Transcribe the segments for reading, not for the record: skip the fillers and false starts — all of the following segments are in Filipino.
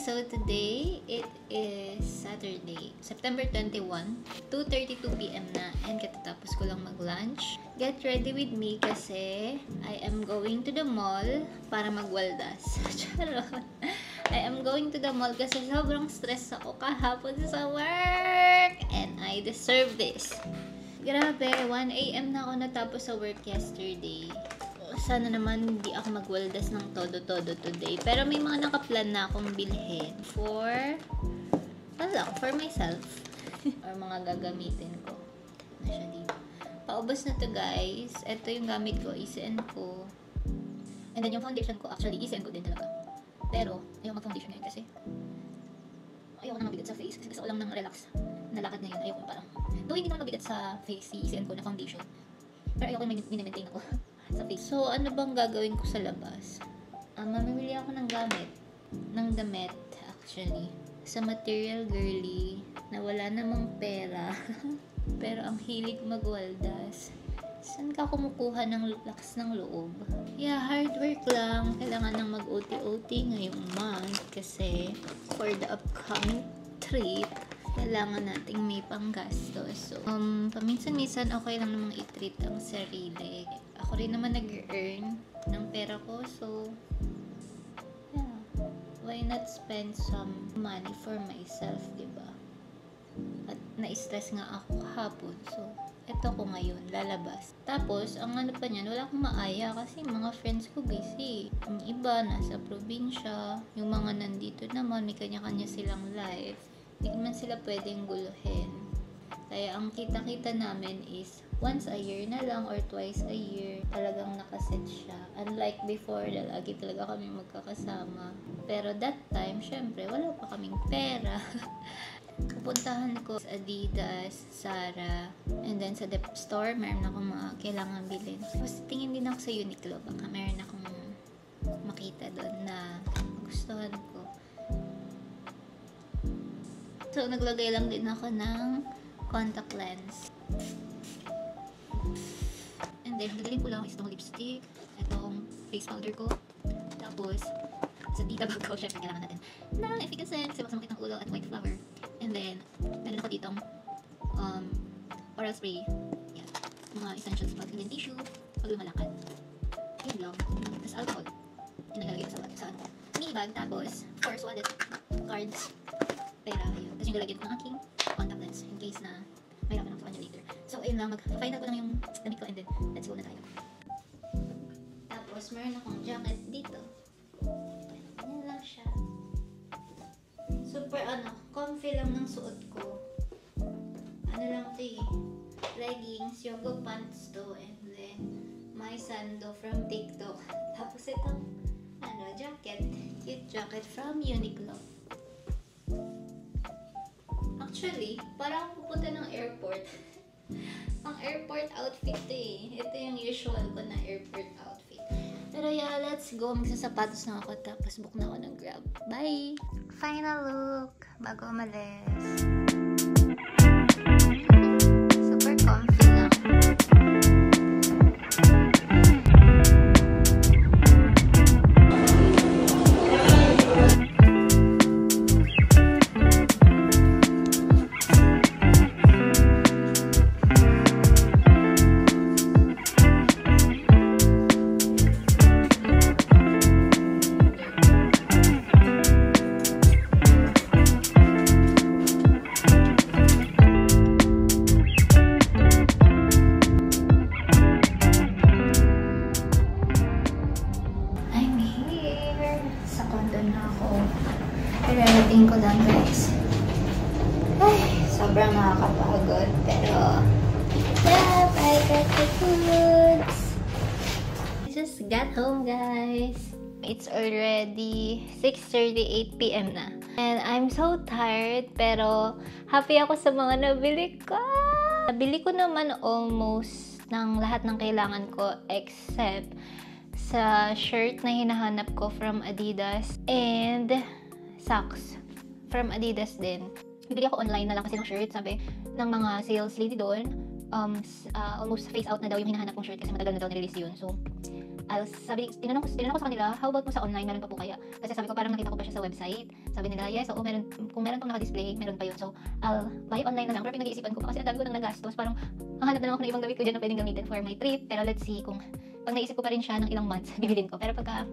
So today, it is Saturday, September 21, 2:32 p.m. na, and katatapos ko lang mag-lunch. Get ready with me kasi I am going to the mall para magwaldas. Charot! I am going to the mall kasi sobrang stress ako kahapon sa work, and I deserve this. Grabe, 1 a.m. na ako natapos sa work yesterday. Sana naman hindi ako magwaldas ng todo-todo today. Pero may mga nakaplan na akong bilhin for myself. Or mga gagamitin ko. Na siya dito. Paubos na to guys. Ito yung gamit ko. ECN ko. And then yung foundation ko, actually ECN ko din talaga. Pero, ayaw mag-foundation ngayon kasi ayoko na mabigat sa face. Kasi gusto ko lang ng relax na lakad ngayon. Ayoko parang, though hindi naman mabigat sa face si ECN ko na foundation. Pero ayoko yung minimaintain ako sa face. So, ano bang gagawin ko sa labas? Mamimili ako ng damit actually. Sa Material Girly na wala namang pera. Pero ang hilig magwaldas. Saan ka kumukuha ng lakas ng loob? Yeah, hard work lang. Kailangan nang mag-OT-OT ngayong month kasi for the upcoming trip, kailangan nating may panggastos. So, paminsan-minsan okay lang namang i-treat ang sarili. Ako rin naman nag-earn ng pera ko. So, yeah. Why not spend some money for myself, diba? At na-stress nga ako kahapon. So, eto ko ngayon, lalabas. Tapos, ang ano pa niyan, wala akong maaya kasi mga friends ko busy. Yung iba, nasa probinsya. Yung mga nandito naman, may kanya-kanya silang life. Hindi man sila pwedeng guluhin. Kaya ang kita-kita namin is once a year na lang or twice a year. Talagang nakaset siya. Unlike before na lagi talaga kami magkakasama. Pero that time, syempre, wala pa kaming pera. Pupuntahan ko sa Adidas, Zara, and then sa Dep Store, meron akong mga kailangan bilhin. Tapos tingin din ako sa Uniqlo. Baka meron akong makita doon na gustuhan ko. So, naglagay lang din ako ng contact lens. And then, dadalhin ko lang itong lipstick, itong face powder ko. Tapos, sa dita bag ko, syempre kailangan natin ng efficacent, kasi magsamakit ng ulo at white flower. And then, meron ako ditong oral spray. Yan. Mga essentials pag and then tissue, pag lumalakad. Yun lang. Tapos alcohol. Yung nagalagay ko sa mini bag. Tapos, of course, wallet, cards, pera, yun. Tapos yung lalagyan ko ng aking contact lens in case na mayroon ako kanya later. So, ayun lang. Mag-final ko lang yung damit ko and then let's go na tayo. Tapos, meron akong jacket dito. Yan lang siya. Super comfy lang ng suot ko. Ano lang ito eh. Leggings, yoga pants to, and then my sando from TikTok. Tapos itong jacket. Cute jacket from Uniqlo. Actually, parang pupunta ng airport. Ang airport outfit eh. Ito yung usual ko na airport outfit. Pero yeah, let's go. Magsasapatos na ako tapos book na ako ng Grab. Bye! Final look bago umalis. Super comfy lang. Relating ko lang guys. Ay, sobrang nakakapagod. Pero, yeah, I got the goods. I just got home guys. It's already 6:38 p.m. na. And I'm so tired. Pero, happy ako sa mga nabili ko. Nabili ko naman almost ng lahat ng kailangan ko except sa shirt na hinahanap ko from Adidas and socks from Adidas din. Bibili ako online na lang kasi ng shirt, sabi ng mga sales lady doon, almost face out na daw yung hinahanap kong shirt kasi matagal na daw nirelease yun. So, tinanong ko sa kanila, how about po sa online, meron pa po kaya? Kasi sabi ko, parang nakita ko pa siya sa website. Sabi nila, yes, oo, meron, kung meron pong naka-display, meron pa yun. So, I'll buy online na lang. Pero pinag-iisipan ko pa kasi ang dami ko nang nagastos. Parang, hahanap na lang ako ng ibang damit ko dyan na pwedeng gamitin for my trip. Pero let's see kung, pag naisip ko pa rin siya ng ilang months, bibilin ko. Pero pagka,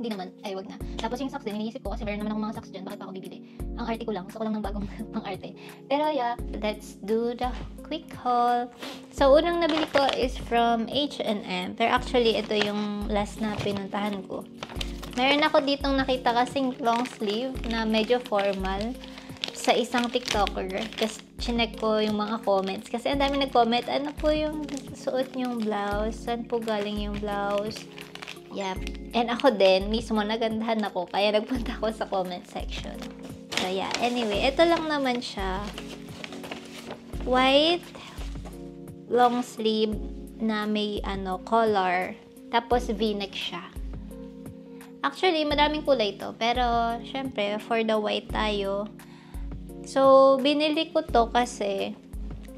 hindi naman, ay wag na. Tapos yung socks din, iniisip ko kasi meron naman akong mga socks dyan, bakit pa ako bibili? Ang arte ko lang, gusto ko lang ng bagong pang-arte. Pero yeah, let's do the quick haul. So, unang nabili ko is from H&M. Pero actually, ito yung last na pinuntahan ko. Meron ako ditong nakita kasing long sleeve na medyo formal sa isang TikToker. Kasi chinek ko yung mga comments. Kasi ang dami nag-comment, ano po yung suot niyong blouse? Saan po galing yung blouse? Yep. And ako din, mismo nagandahan ako. Kaya nagpunta ako sa comment section. So yeah, anyway, ito lang naman siya. White long sleeve na may collar. Tapos v-neck siya. Actually, maraming kulay to. Pero, syempre, for the white tayo. So, binili ko to kasi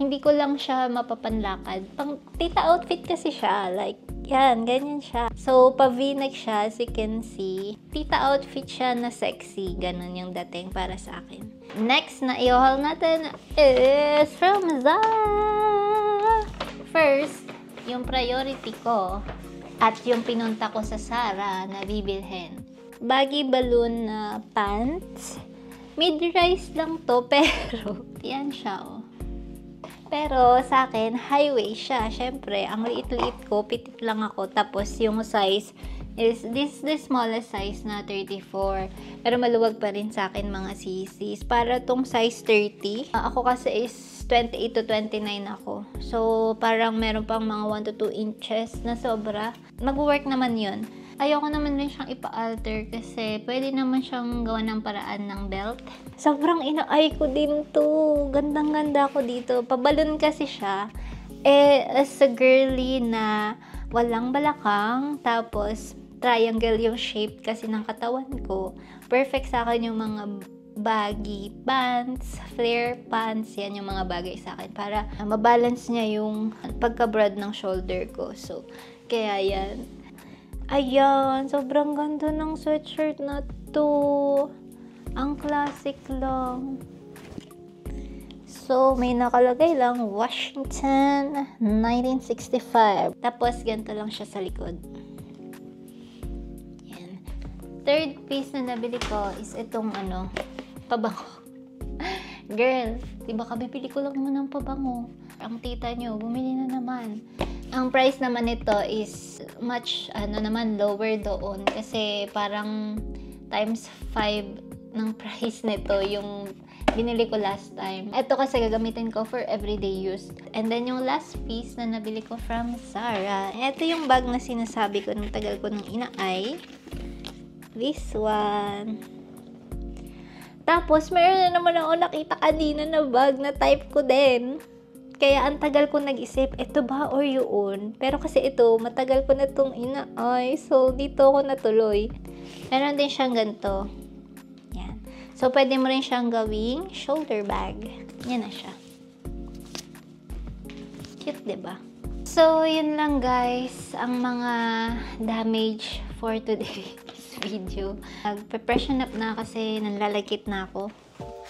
hindi ko lang siya mapapanlakad. Pang tita outfit kasi siya. Like, yan, ganyan siya. So, pa-v-neck siya, as you can see. Tita outfit siya na sexy. Ganon yung dating para sa akin. Next na i-haul natin is from Zara. First, yung priority ko at yung pinunta ko sa Zara na bibilhin. Baggy balloon na pants. Mid-rise lang to, pero yan siya, oh. Pero sa akin, highway siya. Syempre, ang liit-liit ko, pitit lang ako. Tapos yung size is the smallest size na 34. Pero maluwag pa rin sa akin mga sisis. Para tong size 30. Ako kasi is 28 to 29 ako. So, parang meron pang mga 1 to 2 inches na sobra. Mag-work naman yun. Ayoko naman rin siyang ipa-alter kasi pwede naman siyang gawa ng paraan ng belt. Sobrang ina-eye ko din to. Gandang-ganda ko dito. Pabalon kasi siya. As a girly na walang balakang, tapos triangle yung shape kasi ng katawan ko. Perfect sa akin yung mga baggy pants, flare pants, yan yung mga bagay sa akin para mabalance niya yung pagka-broad ng shoulder ko. So, kaya yan. Ayan, sobrang ganda ng sweatshirt na to. Ang classic lang. So, may nakalagay lang, Washington, 1965. Tapos, ganito lang siya sa likod. Yan. Third piece na nabili ko is itong pabango. Girl, diba kabibili ko lang naman ng pabango. Ang tita nyo, bumili na naman. Ang price naman nito is much lower doon kasi parang times 5 ng price nito yung binili ko last time. Ito kasi gagamitin ko for everyday use. And then yung last piece na nabili ko from Zara. Ito yung bag na sinasabi ko nung tagal ko nung ina-eye. This one. Tapos meron na naman ako nakita kanina na bag na type ko din. Kaya ang tagal ko nag-isip, ito ba or yun? Pero kasi ito, matagal ko na itong ina-eye. So, dito ako natuloy. Meron din siyang ganito. Yan. So, pwede mo rin siyang gawing shoulder bag. Yan na siya. Cute, diba? So, yun lang guys. Ang mga damage for today's video. Nag-preparation up na kasi nanlalagkit na ako.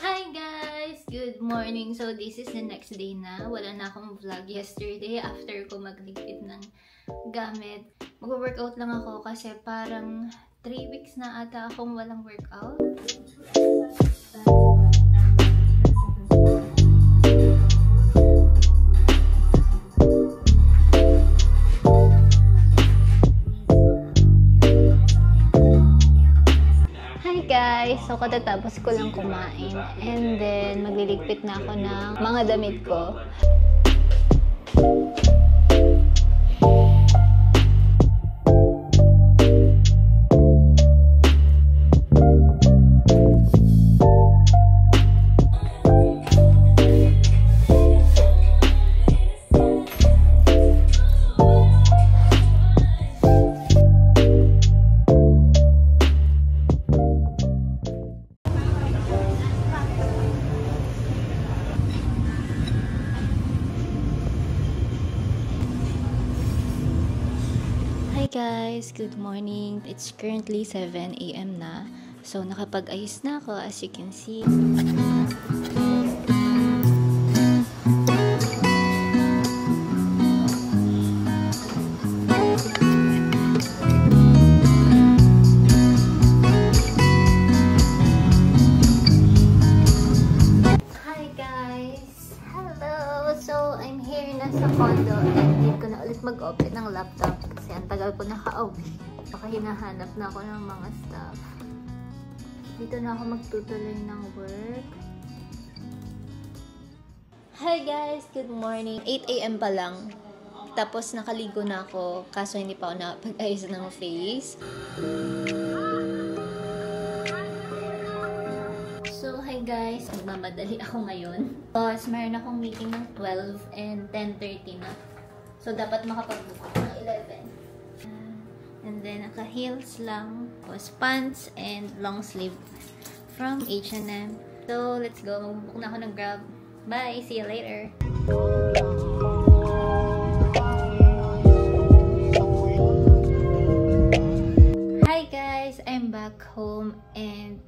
Hi guys! Good morning! So, this is the next day na. Wala na akong vlog yesterday after ko magligpit ng gamit. Mag-workout lang ako kasi parang 3 weeks na ata akong walang workout. So, katatapos ko lang kumain. And then, magliligpit na ako ng mga damit ko. guys! Good morning! It's currently 7 a.m. na. So, nakapag-ayos na ako as you can see. Hi guys! Hello! So, I'm here na sa condo and need ko na ulit mag-open ng laptop kasi ang tagal ko naka-open. Baka hinahanap na ako ng mga stuff. Dito na ako magtutuloy ng work. Hi guys! Good morning! 8 a.m. pa lang. Tapos nakaligo na ako kaso hindi pa ako nakapag-ayos ng face. So, hi guys! Magmamadali ako ngayon. Tapos, meron akong meeting ng 12 and 10:30 na. So, dapat makapag-book ako ng 11. And then, naka-heels lang. Tapos, pants and long sleeve from H&M. So, let's go. Mag-book na ako ng Grab. Bye! See you later! Hi guys! I'm back home and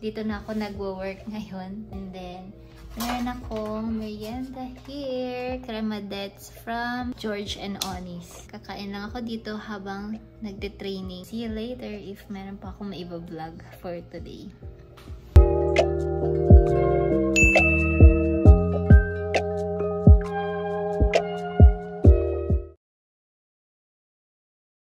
dito na ako nagwo-work ngayon. And then, meron akong merienda here. Cremadets from George and Onis. Kakain lang ako dito habang nagde-training. See you later if meron pa akong maiba-vlog for today.